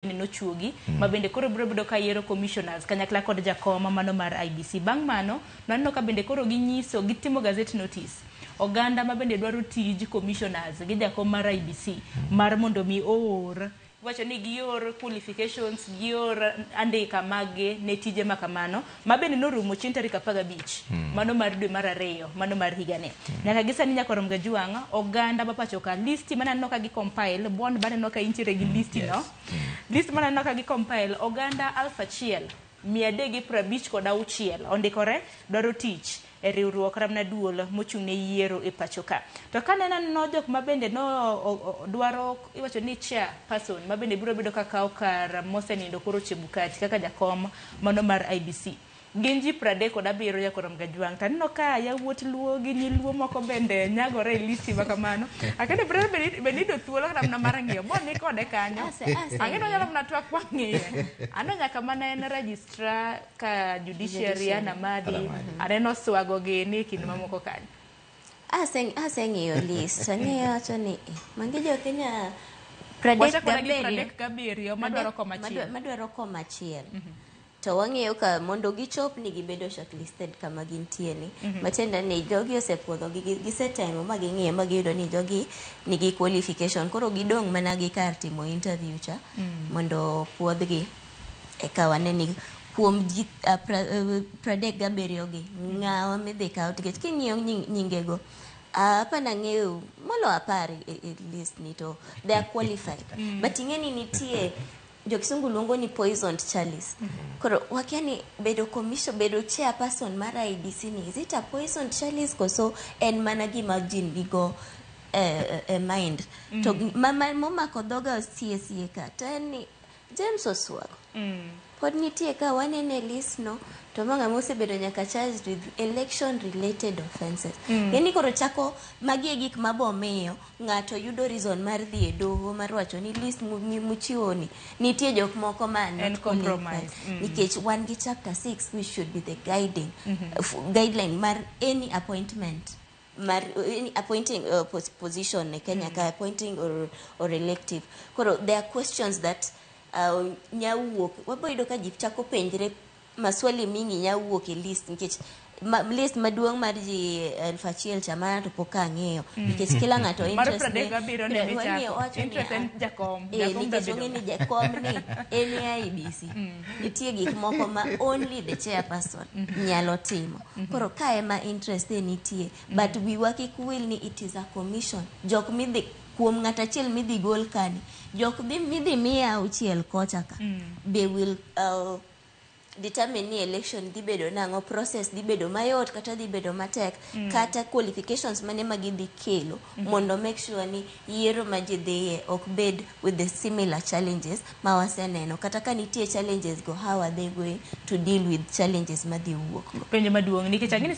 no chuogi mabende koro biro bedo ka yiero commissioners kanyakla kod jakoma mano mar IBC. Bang' mano naneno ka bende koro ginyiso gitimo gazette notice oganda mabende dwaro tij commissioners gi jakom mar IBC mar mondo mi oor wacho ni gior qualifications gior andika mage ne tije makamano mabende norumo chieng' tarik 15 mano mar dwe mar 2 mano mar higane nyaka gisani nyakorom Gajuang oganda mapacho ka listi mananeno ka gi compile bond baneno ka intiere gi listi no list mananeno ka gi compile oganda 1356 ondikore dwaro tich e riwruok Ramna Duol mochung' ne yiero e pachoka. To kanena no jok mabende no dwaro iwacho ni chair person mabende biro bedo kaka okar mosenindo koro Chebukati kaka jakom mano mar IBC. Ginji 37 Nyakorom Gajuang taneno ka yawuot luo gi nyiluo moko bende nyagore listi makamano. Akende biro benido thuolo Ramna mar ng'iyo bon ni kode kanyo. Angeno nyalo mna twak wang'iye. Ano nyaka mana en registrar ka judiciary na madi aneno swago gini kin mamoko kanyo. Aseng'iyo list ang'iyo acho ni mangejo Kenya 37 madwaro koma achiel. To wang'eyo ka mondo gichop ni gibedo shortlisted kama gintie ni matiende ni jogi osepuodho gisetemo ma ging'iyo ma giyudo ni jogi nigi qualification koro gidong' mana gi kar timo interview cha mondo puodhgi eka waneni kuom 37 gi ng'awa midhi kaw tikech king'iyo nyingego apana ng'eyo molo 10 e list ni to they are qualified but ing'eni nitie jokisungu luongo ni poisoned chalice. Koro wakiani bedo commission bedo chairperson mar IBC ni is it a poisoned chalice koso en mana gima jin bigo mind to mama momako dhoga CSE ka to en ni James Oswago pod nitie ka wanene list no to manga mosebedo nyaka charged with election related offenses. Yani koro chako magi gik mabomiyo ng'ato yudo reason mar dhi e doho mar wacho ni list muchiwo ni nitie jok moko man and compromise nikech one gi chapter 6 which should be the guideline mar any appointment any appointing position in Kenya ka appointing or elective. Koro there are questions that nyawuok waboido ka jip chako penjre maswali mingi nyawuok e list nikech list maduong' mar ji 1000 chama to poka ng'eyo nikech kila ng'ato interest ne jakom ni jakom ni en IBC nitie gik moko ma only the chairperson nyalo timo koro ka ema interest nitie but we work will ni it is a commission jok midhi kuom ng'ata achiel midhi gol kani jok midhi miya auchiel kocha ka they will determine ni election dhi bedo nang'o process dhi bedo mayot kata dhi bedo matek kata qualifications mane magidhi kelo mondo make sure ni yiero ma ji dhiye ok bed with the similar challenges ma waseneno kata ka nitie challenges go how are they going to deal with challenges madhi wuok penjo maduong' nikech ang'ini